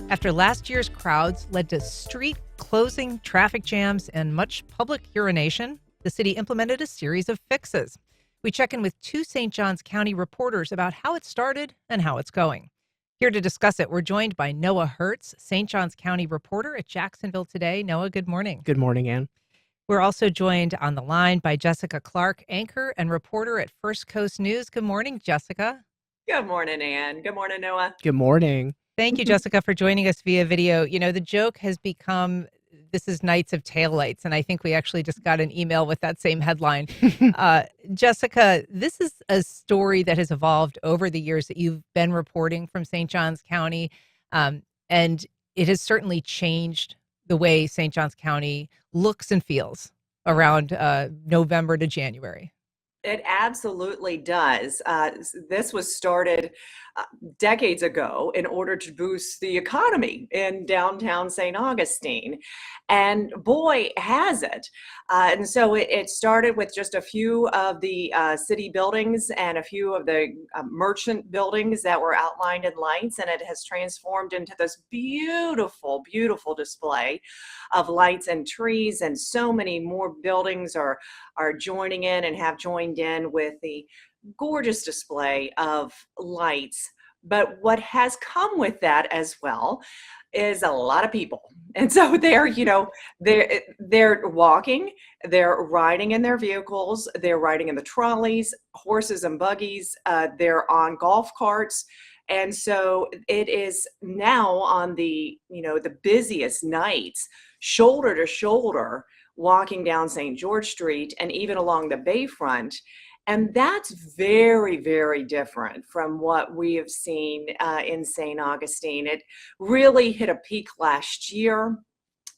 After last year's crowds led to street closing, traffic jams, and much public urination, the city implemented a series of fixes. We check in with two St. Johns County reporters about how it started and how it's going. Here to discuss it, we're joined by Noah Hertz, St. Johns County reporter at Jacksonville Today. Noah, good morning. Good morning, Ann. We're also joined on the line by Jessica Clark, anchor and reporter at First Coast News. Good morning, Jessica. Good morning, Ann. Good morning, Noah. Good morning. Thank you, Jessica, for joining us via video. You know, the joke has become, this is Nights of Taillights, and I think we actually just got an email with that same headline. Jessica, this is a story that has evolved over the years that you've been reporting from St. Johns County, and it has certainly changed the way St. Johns County looks and feels around November to January. It absolutely does. This was started decades ago in order to boost the economy in downtown St. Augustine. And boy, has it. And so it started with just a few of the city buildings and a few of the merchant buildings that were outlined in lights. And it has transformed into this beautiful, beautiful display of lights and trees. And so many more buildings are joining in and have joined in with the gorgeous display of lights. But what has come with that as well is a lot of people. And so they're walking, they're riding in their vehicles, they're riding in the trolleys, horses and buggies, they're on golf carts. And so it is now on the busiest nights, shoulder to shoulder, walking down St. George Street and even along the Bayfront. And that's very, very different from what we have seen in St. Augustine. It really hit a peak last year.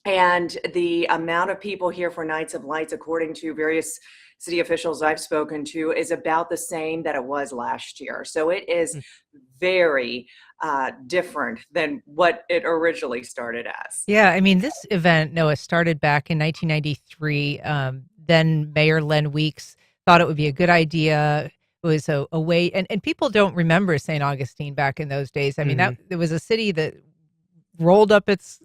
And the amount of people here for Nights of Lights, according to various city officials I've spoken to, is about the same that it was last year. So it is very different than what it originally started as. Yeah, I mean, this event, Noah, started back in 1993. Then Mayor Len Weeks thought it would be a good idea. It was a way, and people don't remember St. Augustine back in those days. I mean, it was a city that rolled up its,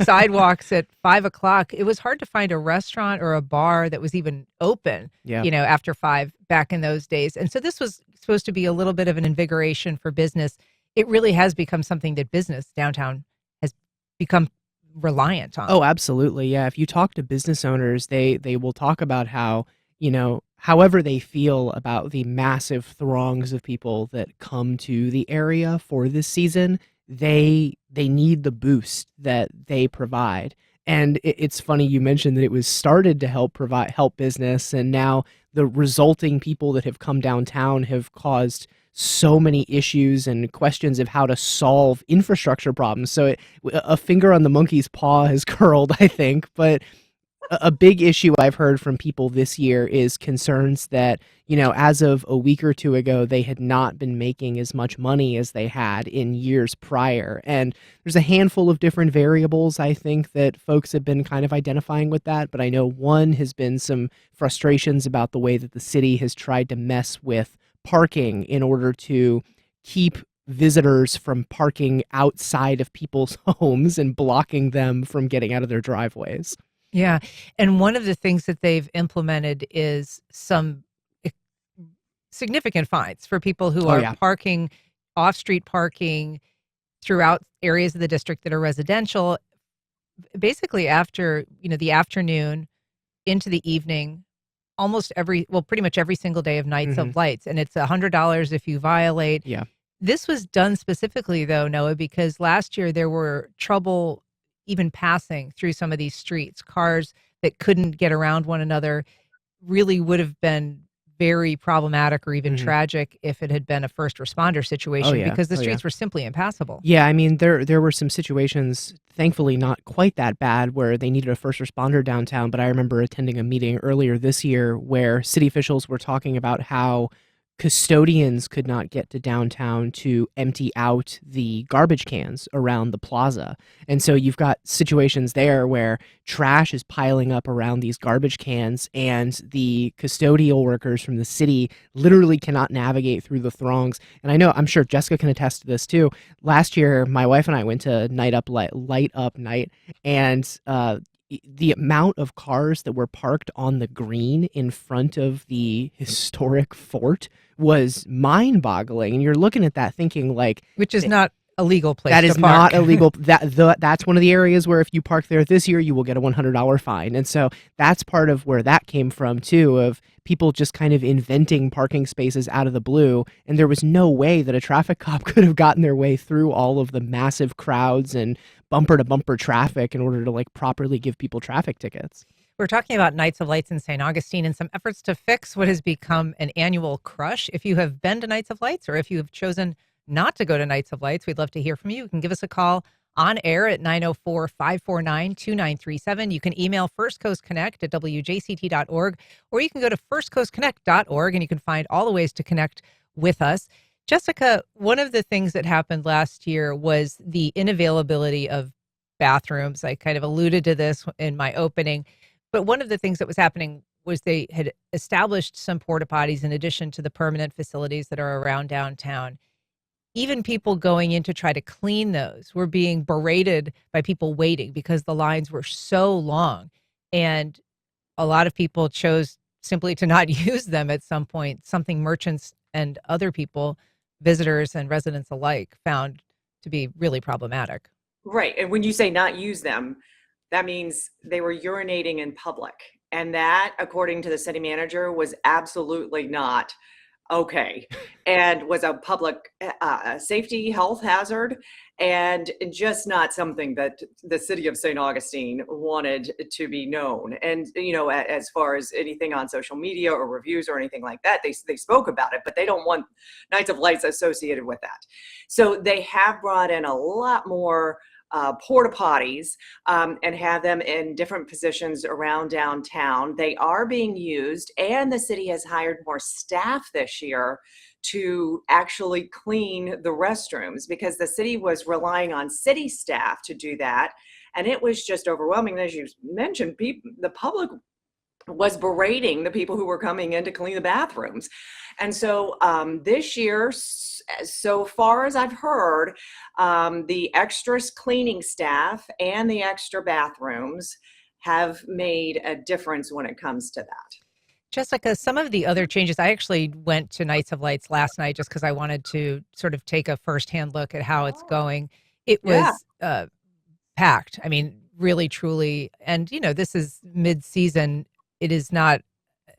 sidewalks at 5 o'clock. It was hard to find a restaurant or a bar that was even open, after 5 back in those days. And so this was supposed to be a little bit of an invigoration for business. It really has become something that business downtown has become reliant on. Oh, absolutely. Yeah. If you talk to business owners, they will talk about how, however they feel about the massive throngs of people that come to the area for this season, they need the boost that they provide. And it's funny you mentioned that it was started to help business, and now the resulting people that have come downtown have caused so many issues and questions of how to solve infrastructure problems. So a finger on the monkey's paw has curled, I think. But a big issue I've heard from people this year is concerns that, as of a week or two ago, they had not been making as much money as they had in years prior. And there's a handful of different variables, I think, that folks have been kind of identifying with that. But I know one has been some frustrations about the way that the city has tried to mess with parking in order to keep visitors from parking outside of people's homes and blocking them from getting out of their driveways. Yeah. And one of the things that they've implemented is some significant fines for people who are parking, off-street parking throughout areas of the district that are residential, basically after, the afternoon into the evening, pretty much every single day of Nights of Lights. And it's $100 if you violate. Yeah. This was done specifically, though, Noah, because last year there were trouble even passing through some of these streets. Cars that couldn't get around one another really would have been very problematic or even tragic if it had been a first responder situation because the streets were simply impassable. Yeah, I mean, there were some situations, thankfully not quite that bad, where they needed a first responder downtown, but I remember attending a meeting earlier this year where city officials were talking about how custodians could not get to downtown to empty out the garbage cans around the plaza. And so you've got situations there where trash is piling up around these garbage cans, and the custodial workers from the city literally cannot navigate through the throngs. And I'm sure Jessica can attest to this too. Last year, my wife and I went to Light Up Night, and the amount of cars that were parked on the green in front of the historic fort was mind-boggling. And you're looking at that thinking, like, which is not a legal place that to is park. not illegal. That's one of the areas where if you park there this year, you will get a $100 fine. And so that's part of where that came from too, of people just kind of inventing parking spaces out of the blue. And there was no way that a traffic cop could have gotten their way through all of the massive crowds and bumper to bumper traffic in order to like properly give people traffic tickets. We're talking about Nights of Lights in St. Augustine and some efforts to fix what has become an annual crush. If you have been to Nights of Lights, or if you have chosen not to go to Nights of Lights, we'd love to hear from you. You can give us a call on air at 904-549-2937. You can email firstcoastconnect@wjct.org, or you can go to firstcoastconnect.org and you can find all the ways to connect with us. Jessica, one of the things that happened last year was the inavailability of bathrooms. I kind of alluded to this in my opening, but one of the things that was happening was they had established some porta potties in addition to the permanent facilities that are around downtown. Even people going in to try to clean those were being berated by people waiting because the lines were so long. And a lot of people chose simply to not use them at some point, something merchants and other people, visitors and residents alike, found to be really problematic. Right. And when you say not use them, that means they were urinating in public. And that, according to the city manager, was absolutely not okay, and was a public safety health hazard, and just not something that the city of St. Augustine wanted to be known. And, as far as anything on social media or reviews or anything like that, they spoke about it, but they don't want Nights of Lights associated with that. So they have brought in a lot more porta potties and have them in different positions around downtown. They are being used, and the city has hired more staff this year to actually clean the restrooms, because the city was relying on city staff to do that, and it was just overwhelming. As you mentioned, the public was berating the people who were coming in to clean the bathrooms. And so this year, so far as I've heard, the extra cleaning staff and the extra bathrooms have made a difference when it comes to that. Jessica, some of the other changes, I actually went to Nights of Lights last night just because I wanted to sort of take a firsthand look at how it's going. It was packed. I mean, really, truly. And, this is mid-season. It is not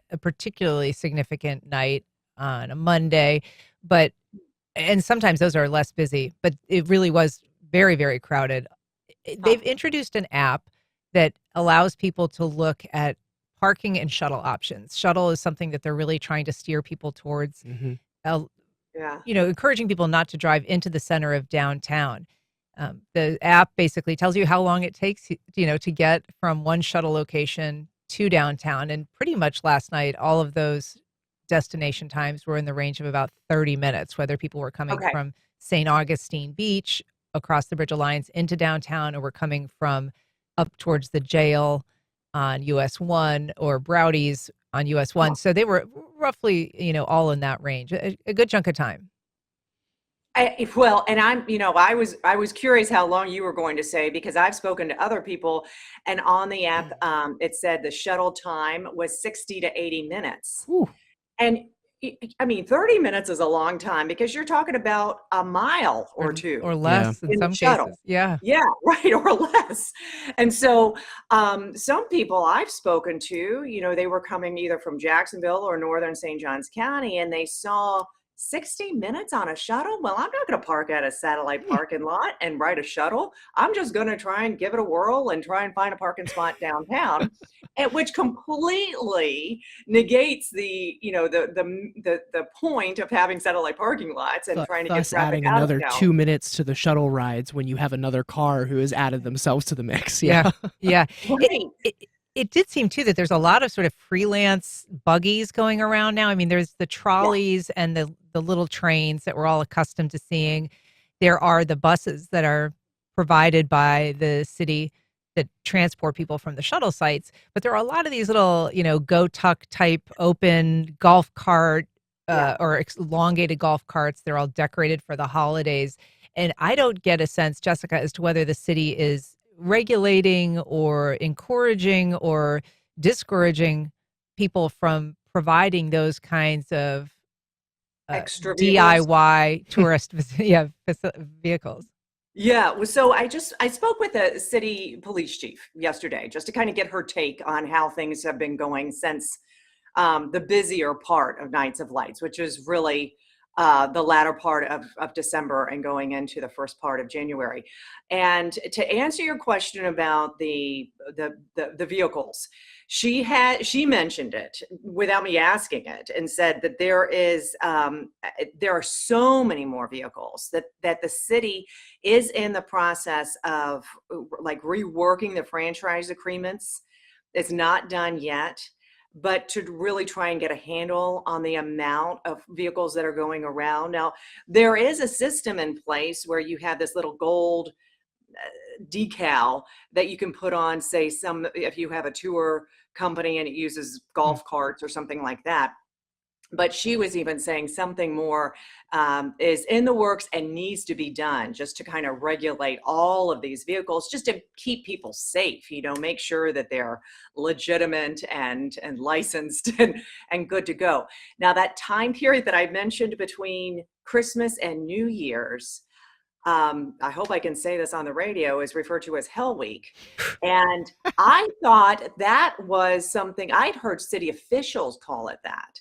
a particularly significant night on a Monday, and sometimes those are less busy, but it really was very, very crowded. They've introduced an app that allows people to look at parking and shuttle options. Shuttle is something that they're really trying to steer people towards, encouraging people not to drive into the center of downtown. The app basically tells you how long it takes, to get from one shuttle location to downtown. And pretty much last night, all of those destination times were in the range of about 30 minutes, whether people were coming from St. Augustine Beach across the Bridge Alliance into downtown, or were coming from up towards the jail on US 1 or Browdy's on US 1. So they were roughly, all in that range, a good chunk of time. I was curious how long you were going to say, because I've spoken to other people, and on the app, it said the shuttle time was 60 to 80 minutes. Ooh. And 30 minutes is a long time, because you're talking about a mile or two or less in some cases. Yeah. Yeah, right. Or less. And so some people I've spoken to, they were coming either from Jacksonville or northern St. Johns County, and they saw 60 minutes on a shuttle. Well, I'm not going to park at a satellite parking lot and ride a shuttle. I'm just going to try and give it a whirl and try and find a parking spot downtown, which completely negates the point of having satellite parking lots and trying to get traffic adding out another of town. 2 minutes to the shuttle rides when you have another car who has added themselves to the mix. Yeah. Right. It did seem too that there's a lot of sort of freelance buggies going around now. I mean, there's the Yeah, trolleys and the little trains that we're all accustomed to seeing. There are the buses that are provided by the city that transport people from the shuttle sites, but there are a lot of these little, go tuck type open golf cart yeah. or elongated golf carts. They're all decorated for the holidays. And I don't get a sense, Jessica, as to whether the city is regulating or encouraging or discouraging people from providing those kinds of Extra vehicles. DIY tourist yeah, vehicles. Yeah, so I spoke with the city police chief yesterday just to kind of get her take on how things have been going since the busier part of Nights of Lights, which is really the latter part of December and going into the first part of January. And to answer your question about the vehicles, she mentioned it without me asking it and said that there are so many more vehicles that the city is in the process of like reworking the franchise agreements. It's not done yet, but to really try and get a handle on the amount of vehicles that are going around. Now, there is a system in place where you have this little gold decal that you can put on, say, if you have a tour company and it uses golf carts or something like that. But she was even saying something more is in the works and needs to be done just to kind of regulate all of these vehicles, just to keep people safe, make sure that they're legitimate and licensed and good to go. Now, that time period that I mentioned between Christmas and New Year's, I hope I can say this on the radio, is referred to as Hell Week. And I thought that was something I'd heard city officials call it that.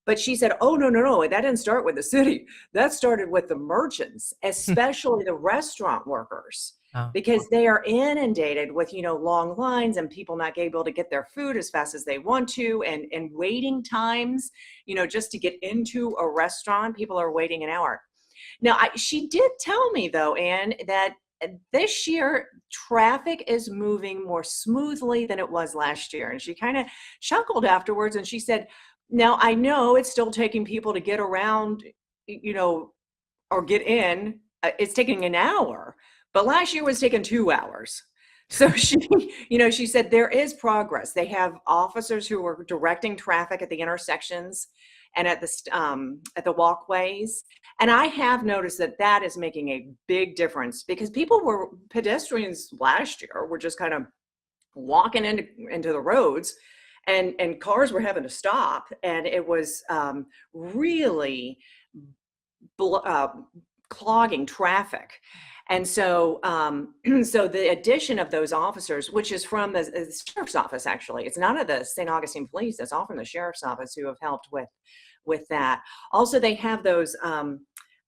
But she said, oh, no, that didn't start with the city. That started with the merchants, especially the restaurant workers, Oh. because they are inundated with, long lines and people not able to get their food as fast as they want to, and waiting times, just to get into a restaurant, people are waiting an hour. Now, she did tell me, though, Anne, that this year traffic is moving more smoothly than it was last year. And she kind of chuckled afterwards and she said, now, I know it's still taking people to get around, or get in. It's taking an hour, but last year was taking 2 hours. So she said there is progress. They have officers who are directing traffic at the intersections and at the walkways. And I have noticed that is making a big difference, because pedestrians last year were just kind of walking into the roads, and cars were having to stop, and it was really clogging traffic. And so so the addition of those officers, which is from the sheriff's office, actually, it's not of the St. Augustine Police, it's all from the sheriff's office, who have helped with that. Also, they have those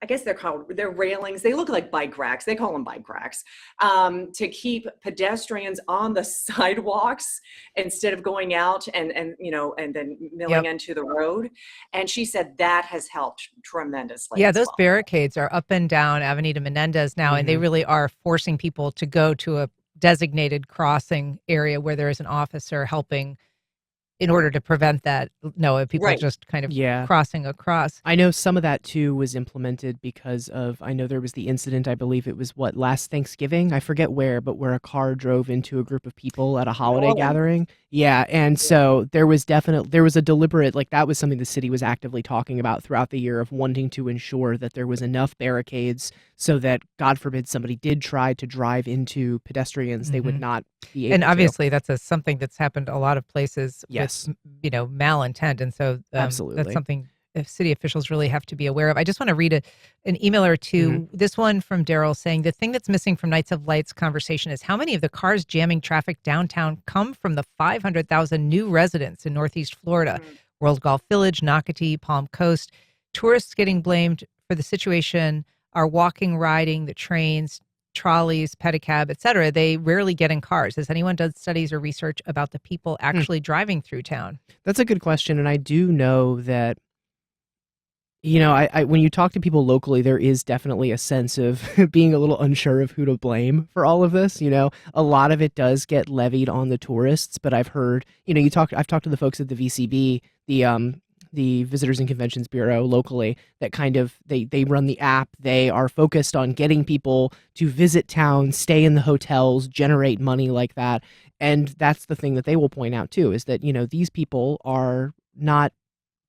I guess they're railings. They look like bike racks. They call them bike racks, to keep pedestrians on the sidewalks instead of going out and then milling into the road. And she said that has helped tremendously. Yeah, as those well. barricades are up and down Avenida Menendez now, and they really are forcing people to go to a designated crossing area where there is an officer helping in order to prevent that. No, people Right. just kind of Yeah. crossing across. I know some of that too was implemented because I know there was the incident, I believe it was last Thanksgiving, I forget where, but where a car drove into a group of people at a holiday Orleans. gathering. Yeah, and so there was a deliberate, that was something the city was actively talking about throughout the year, of wanting to ensure that there was enough barricades so that, God forbid, somebody did try to drive into pedestrians, they would not be able And to. obviously, that's something that's happened a lot of places Yes. with, malintent. And so that's Absolutely. something city officials really have to be aware of. I just want to read an email or two. This one from Daryl saying, the thing that's missing from Nights of Lights conversation is how many of the cars jamming traffic downtown come from the 500,000 new residents in Northeast Florida, World Golf Village, Nocatee, Palm Coast. Tourists getting blamed for the situation are walking, riding, the trains, trolleys, pedicab, et cetera. They rarely get in cars. Has anyone done studies or research about the people actually driving through town? That's a good question, and I do know that I when you talk to people locally, there is definitely a sense of being a little unsure of who to blame for all of this. A lot of it does get levied on the tourists, but I've heard, I've talked to the folks at the VCB, the Visitors and Conventions Bureau locally, that kind of they run the app. They are focused on getting people to visit town, stay in the hotels, generate money like that. And that's the thing that they will point out too, is that, these people are not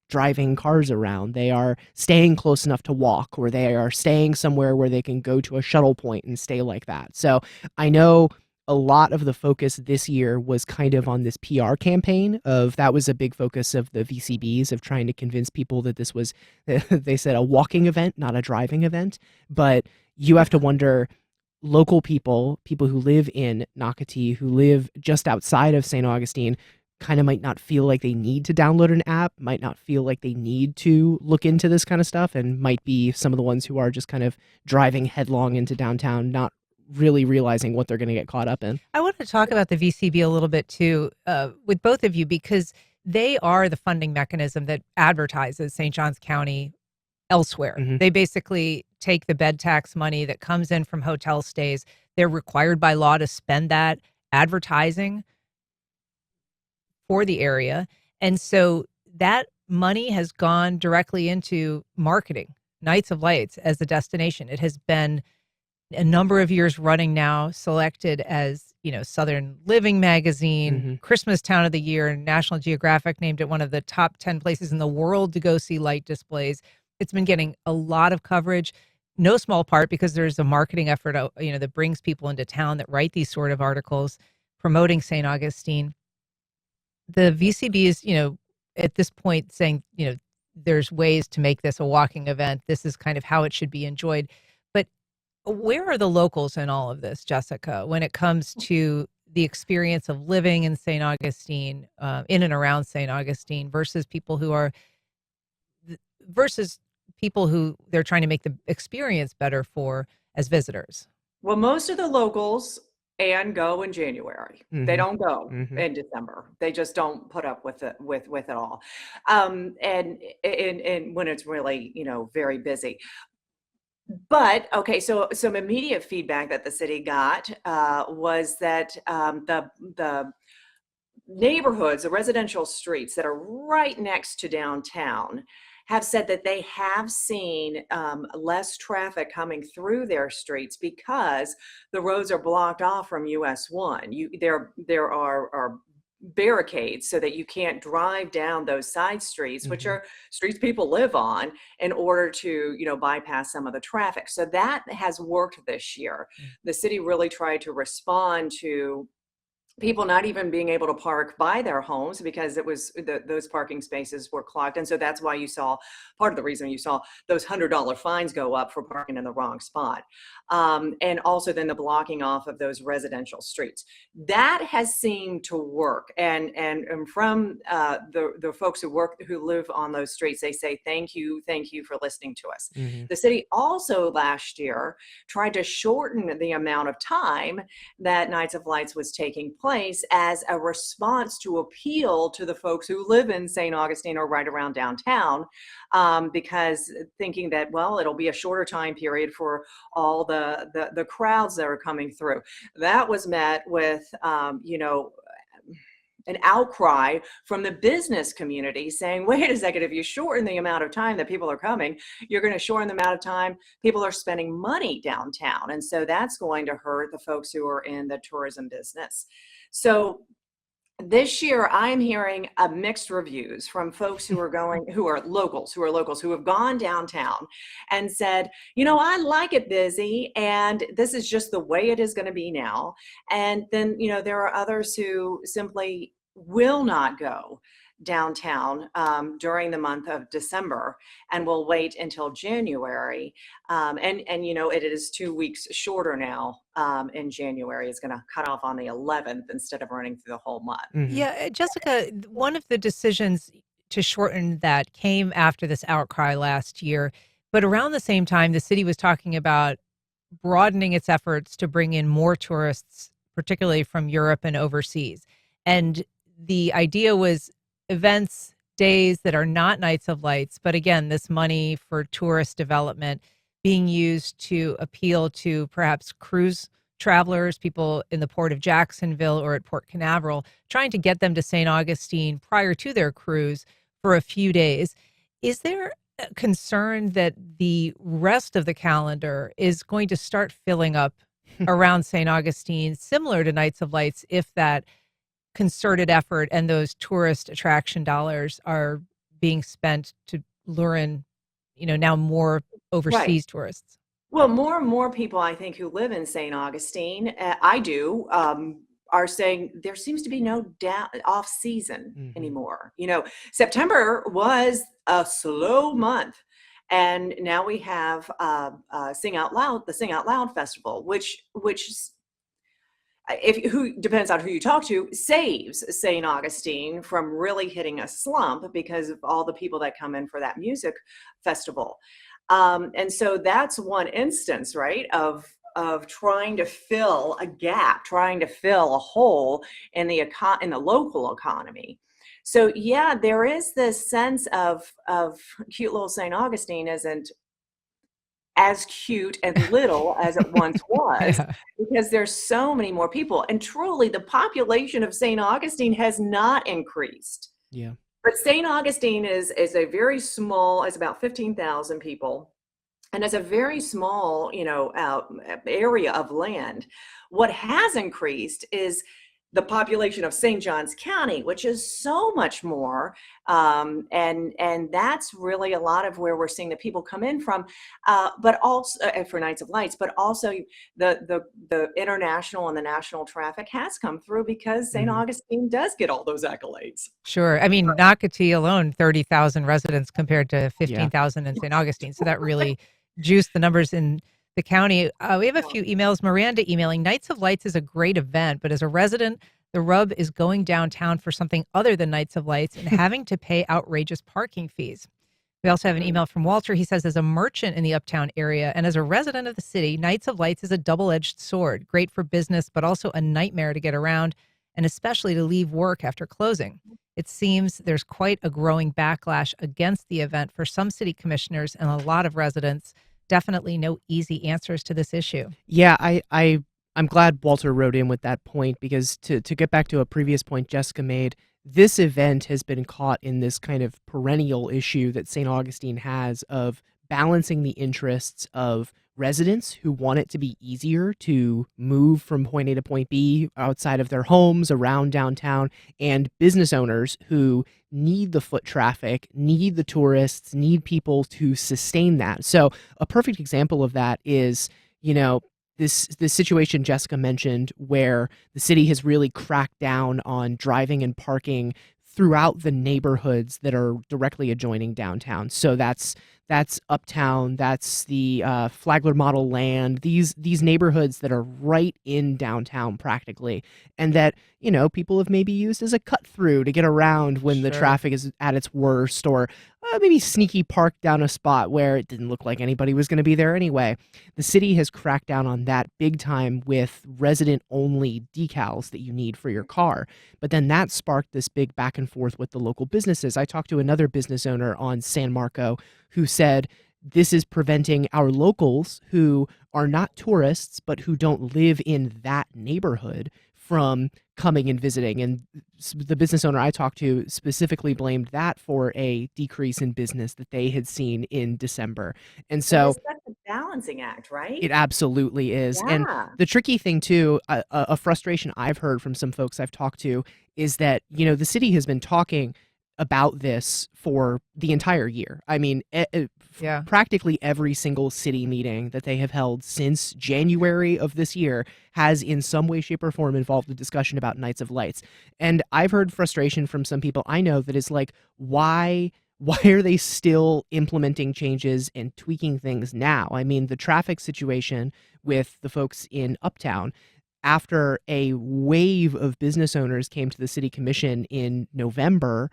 driving cars around. They are staying close enough to walk, or they are staying somewhere where they can go to a shuttle point and stay like that. So I know a lot of the focus this year was kind of on this PR campaign of that was a big focus of the VCBs, of trying to convince people that this was, they said, a walking event, not a driving event. But you have to wonder, local people who live in Nocatee, who live just outside of St. Augustine, kind of might not feel like they need to download an app, might not feel like they need to look into this kind of stuff, and might be some of the ones who are just kind of driving headlong into downtown, not really realizing what they're going to get caught up in. I want to talk about the VCB a little bit too, with both of you, because they are the funding mechanism that advertises St. Johns County elsewhere. Mm-hmm. They basically take the bed tax money that comes in from hotel stays. They're required by law to spend that advertising for the area. And so that money has gone directly into marketing Nights of Lights as a destination. It has been a number of years running now, selected as, Southern Living Magazine, Mm-hmm. Christmas Town of the Year, and National Geographic named it one of the top 10 places in the world to go see light displays. It's been getting a lot of coverage, no small part because there's a marketing effort, that brings people into town that write these sort of articles promoting St. Augustine. The VCB is, at this point saying, there's ways to make this a walking event. This is kind of how it should be enjoyed. But where are the locals in all of this, Jessica, when it comes to the experience of living in St. Augustine, in and around St. Augustine, versus people who they're trying to make the experience better for as visitors? Well, most of the locals go in January. Mm-hmm. They don't go Mm-hmm. in December. They just don't put up with it all. And when it's really, very busy. But okay, so some immediate feedback that the city got was that the neighborhoods, the residential streets that are right next to downtown, have said that they have seen less traffic coming through their streets because the roads are blocked off from US 1. There are barricades so that you can't drive down those side streets, which are streets people live on, in order to, bypass some of the traffic. So that has worked this year. The city really tried to respond to people not even being able to park by their homes because it was those parking spaces were clogged. And so that's why part of the reason you saw those $100 fines go up for parking in the wrong spot. And also then the blocking off of those residential streets. That has seemed to work. And from the folks who live on those streets, they say, thank you for listening to us. Mm-hmm. The city also last year tried to shorten the amount of time that Nights of Lights was taking place as a response to appeal to the folks who live in St. Augustine or right around downtown, because thinking that, well, it'll be a shorter time period for all the crowds that are coming through. That was met with, an outcry from the business community saying, wait a second, if you shorten the amount of time that people are coming, you're going to shorten the amount of time people are spending money downtown. And so that's going to hurt the folks who are in the tourism business. So this year, I'm hearing mixed reviews from folks who are locals, who have gone downtown and said, I like it busy, and this is just the way it is going to be now. And then, there are others who simply will not go downtown during the month of December and will wait until January. And it is 2 weeks shorter now in January. It's going to cut off on the 11th instead of running through the whole month. Mm-hmm. Yeah, Jessica, one of the decisions to shorten that came after this outcry last year. But around the same time, the city was talking about broadening its efforts to bring in more tourists, particularly from Europe and overseas. And the idea was events days that are not Nights of Lights, but again, this money for tourist development being used to appeal to perhaps cruise travelers, people in the port of Jacksonville or at Port Canaveral, trying to get them to St. Augustine prior to their cruise for a few days. Is there a concern that the rest of the calendar is going to start filling up around St. Augustine, similar to Nights of Lights, if that concerted effort and those tourist attraction dollars are being spent to lure in, now more Right. overseas tourists? Well, more and more people, I think, who live in St. Augustine, I do, are saying there seems to be no off season Mhm. anymore. September was a slow month, and now we have Sing Out Loud, the Sing Out Loud Festival, which if who depends on who you talk to, saves St. Augustine from really hitting a slump because of all the people that come in for that music festival. And so that's one instance, right, of trying to fill a gap, trying to fill a hole in in the local economy. So yeah, there is this sense of cute little St. Augustine isn't as cute and little as it once was, Yeah. because there's so many more people. And truly, the population of St. Augustine has not increased. Yeah. But St. Augustine is a very small, it's about 15,000 people, and it's a very small, area of land. What has increased is the population of St. Johns County, which is so much more, and that's really a lot of where we're seeing the people come in from, but also for Nights of Lights, but also the international and the national traffic has come through because St. Mhm. Augustine does get all those accolades. Sure. I mean, Nocatee alone, 30,000 residents compared to Yeah. 15,000 in St. Augustine. So that really juiced the numbers in the county. We have a few emails. Miranda emailing, Nights of Lights is a great event, but as a resident, the rub is going downtown for something other than Nights of Lights and having to pay outrageous parking fees. We also have an email from Walter. He says, as a merchant in the uptown area and as a resident of the city, Nights of Lights is a double-edged sword, great for business, but also a nightmare to get around and especially to leave work after closing. It seems there's quite a growing backlash against the event for some city commissioners and a lot of residents. Definitely no easy answers to this issue. Yeah, I'm glad Walter wrote in with that point because to get back to a previous point Jessica made, this event has been caught in this kind of perennial issue that St. Augustine has of balancing the interests of residents who want it to be easier to move from point A to point B outside of their homes around downtown, and business owners who need the foot traffic, need the tourists, need people to sustain that. So a perfect example of that is, you know, this situation Jessica mentioned where the city has really cracked down on driving and parking throughout the neighborhoods that are directly adjoining downtown. So that's Uptown, that's the Flagler Model Land, these neighborhoods that are right in downtown practically, and that people have maybe used as a cut through to get around when the Sure. traffic is at its worst, or maybe sneaky park down a spot where it didn't look like anybody was going to be there anyway. The city has cracked down on that big time with resident only decals that you need for your car. But then that sparked this big back and forth with the local businesses. I talked to another business owner on San Marco who said this is preventing our locals who are not tourists but who don't live in that neighborhood from coming and visiting. And the business owner I talked to specifically blamed that for a decrease in business that they had seen in December. And But so it's such a balancing act, right? it absolutely is. And Yeah. the tricky thing too, a frustration I've heard from some folks I've talked to is that, the city has been talking about this for the entire year. I mean, Yeah. practically every single city meeting that they have held since January of this year has in some way, shape, or form involved a discussion about Nights of Lights. And I've heard frustration from some people I know that is like, why are they still implementing changes and tweaking things now? I mean, the traffic situation with the folks in Uptown, after a wave of business owners came to the city commission in November,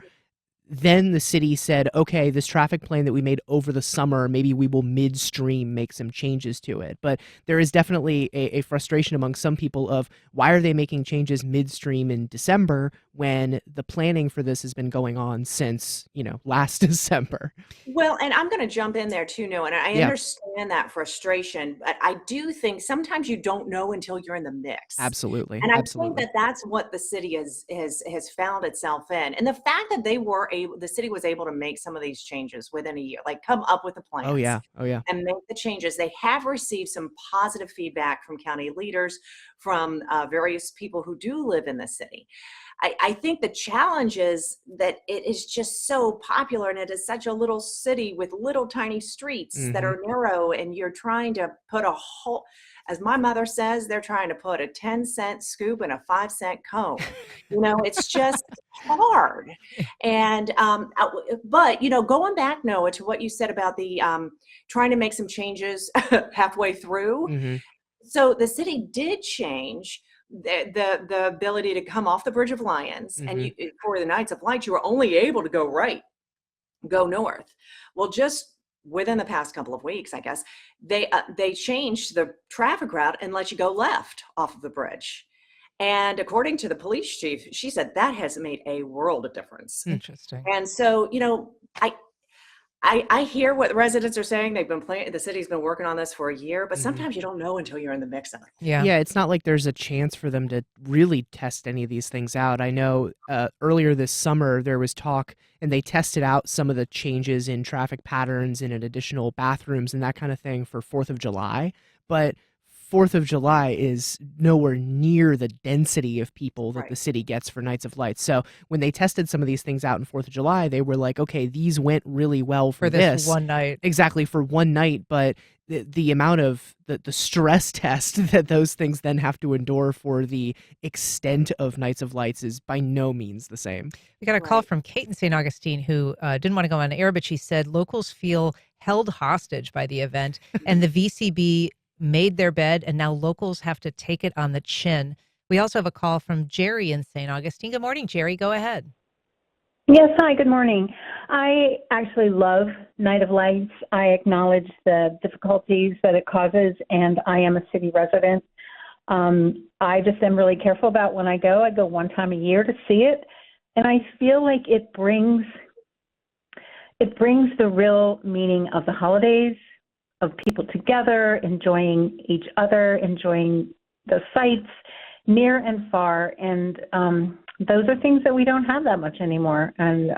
then the city said, okay, this traffic plan that we made over the summer, maybe we will midstream make some changes to it. But there is definitely a frustration among some people of why are they making changes midstream in December when the planning for this has been going on since, last December. Well, and I'm going to jump in there too, Noah, and I Yeah, understand that frustration, but I do think sometimes you don't know until you're in the mix. absolutely. And I think Absolutely. that that's what the city has found itself in. And the fact that the city was able to make some of these changes within a year, like come up with the Oh plans yeah. Oh yeah. and make the changes. They have received some positive feedback from county leaders, from various people who do live in the city. I think the challenge is that it is just so popular and it is such a little city with little tiny streets that Mhm. are narrow, and you're trying to put a whole, as my mother says, they're trying to put a 10-cent scoop in a 5-cent cone. It's just hard. And but going back, Noah, to what you said about the trying to make some changes halfway through. Mhm. So the city did change the ability to come off the Bridge of Lions, and Mhm. for the Nights of Light, you were only able to go right, go north. Well, just within the past couple of weeks, I guess they changed the traffic route and let you go left off of the bridge. And according to the police chief, she said that has made a world of difference. Interesting. And so, I hear what residents are saying. They've been playing, the city's been working on this for a year, but Mhm. sometimes you don't know until you're in the mix of it. Yeah. Yeah, it's not like there's a chance for them to really test any of these things out. I know earlier this summer there was talk, and they tested out some of the changes in traffic patterns and in additional bathrooms and that kind of thing for 4th of July. But 4th of July is nowhere near the density of people that the Right. city gets for Nights of Light. So when they tested some of these things out in 4th of July, they were like, okay, these went really well For for this this. one night. Exactly, for one night, but the amount of the stress test that those things then have to endure for the extent of Nights of Lights is by no means the same. We got a call Right. from Kate in St. Augustine who didn't want to go on air, but she said locals feel held hostage by the event, and the VCB made their bed, and now locals have to take it on the chin. We also have a call from Jerry in St. Augustine. Good morning, Jerry. Go ahead. Yes, hi, good morning. I actually love Night of Lights. I acknowledge the difficulties that it causes, and I am a city resident. I just am really careful about when I go. I go one time a year to see it, and I feel like it brings the real meaning of the holidays, of people together, enjoying each other, enjoying the sights near and far, and those are things that we don't have that much anymore. And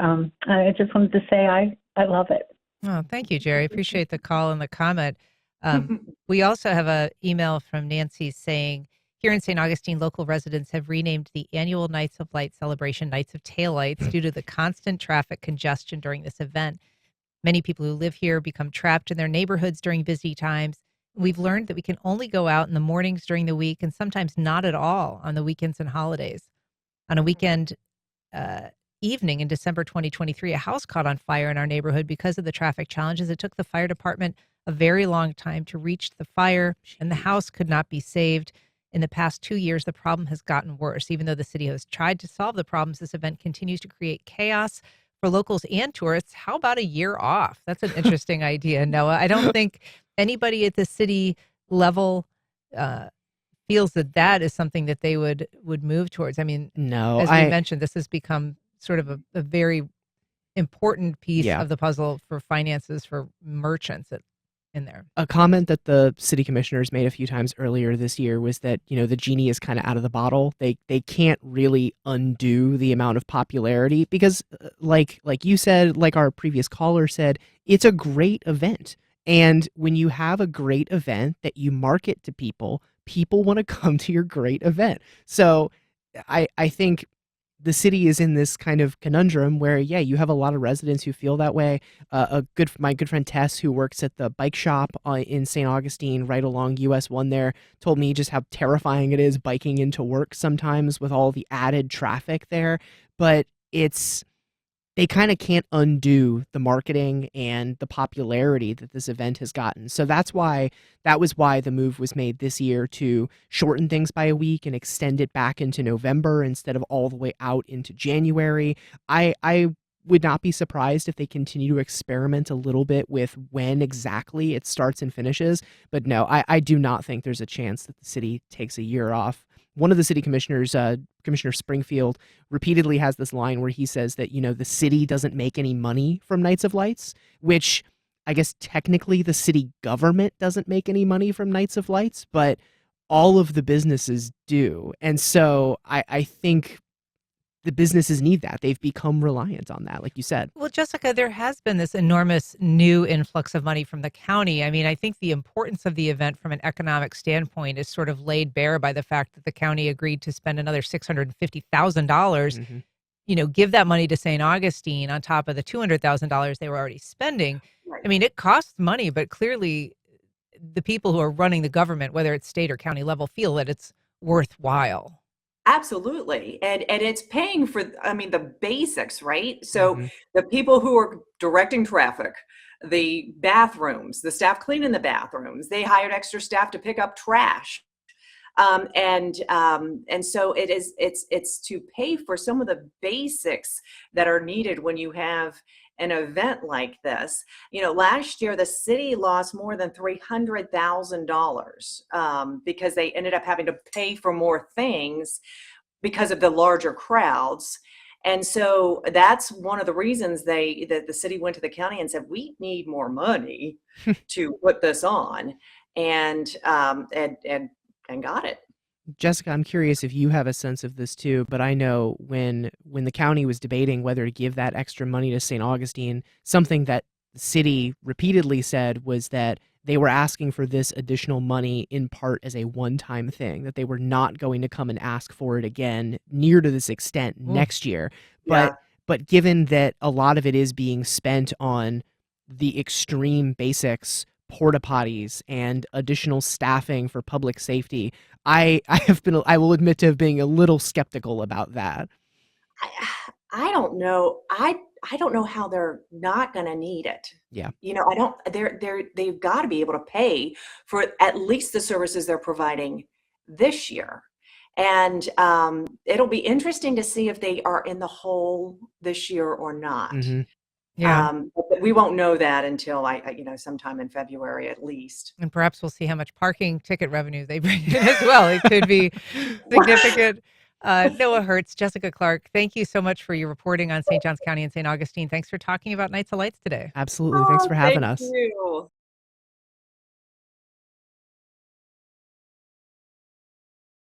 I just wanted to say I love it. Oh, thank you, Jerry. Appreciate the call and the comment. We also have an email from Nancy saying, here in St. Augustine, local residents have renamed the annual Nights of Light celebration Nights of Taillights due to the constant traffic congestion during this event. Many people who live here become trapped in their neighborhoods during busy times. We've learned that we can only go out in the mornings during the week and sometimes not at all on the weekends and holidays. On a weekend evening in December 2023, a house caught on fire in our neighborhood because of the traffic challenges. It took the fire department a very long time to reach the fire, and the house could not be saved. In the past 2 years, the problem has gotten worse. Even though the city has tried to solve the problems, this event continues to create chaos for locals and tourists. How about a year off? That's an interesting idea, Noah. I don't think anybody at the city level feels that that is something that they would move towards. I mean, No, as we mentioned, this has become sort of a very important piece yeah. of the puzzle for finances for merchants in there. A comment that the city commissioners made a few times earlier this year was that, the genie is kind of out of the bottle. They can't really undo the amount of popularity because like you said, like our previous caller said, it's a great event. And when you have a great event that you market to people, people want to come to your great event. So I think the city is in this kind of conundrum where, yeah, you have a lot of residents who feel that way. My good friend Tess, who works at the bike shop in St. Augustine, right along US 1 there, told me just how terrifying it is biking into work sometimes with all the added traffic there. But they kind of can't undo the marketing and the popularity that this event has gotten. So that was why the move was made this year to shorten things by a week and extend it back into November instead of all the way out into January. I would not be surprised if they continue to experiment a little bit with when exactly it starts and finishes. But no, I do not think there's a chance that the city takes a year off. one of the city commissioners, Commissioner Springfield, repeatedly has this line where he says that, the city doesn't make any money from Nights of Lights, which I guess technically the city government doesn't make any money from Nights of Lights, but all of the businesses do. And so I think the businesses need that. They've become reliant on that, like you said. Well, Jessica, there has been this enormous new influx of money from the county. I mean, I think the importance of the event from an economic standpoint is sort of laid bare by the fact that the county agreed to spend another $650,000, give that money to St. Augustine on top of the $200,000 they were already spending. Right. I mean, it costs money, but clearly the people who are running the government, whether it's state or county level, feel that it's worthwhile. Absolutely. And it's paying for, the basics, right? So Mhm. the people who are directing traffic, the bathrooms, the staff cleaning the bathrooms, they hired extra staff to pick up trash. And so it's to pay for some of the basics that are needed when you have an event like this. Last year the city lost more than $300,000 because they ended up having to pay for more things because of the larger crowds. And so that's one of the reasons that the city went to the county and said, we need more money to put this on, and got it. Jessica, I'm curious if you have a sense of this too, but I know when the county was debating whether to give that extra money to St. Augustine, something that the city repeatedly said was that they were asking for this additional money in part as a one-time thing, that they were not going to come and ask for it again near to this extent next year. Yeah. But given that a lot of it is being spent on the extreme basics, porta potties and additional staffing for public safety, I will admit to being a little skeptical about that. I don't know. I don't know how they're not going to need it. Yeah. I don't. They've got to be able to pay for at least the services they're providing this year, and it'll be interesting to see if they are in the hole this year or not. Mhm. Yeah. But we won't know that until sometime in February at least. And perhaps we'll see how much parking ticket revenue they bring in as well. It could be significant. Noah Hertz, Jessica Clark, thank you so much for your reporting on St. Johns County and St. Augustine. Thanks for talking about Nights of Lights today. Absolutely. Thanks for having Thank us. you.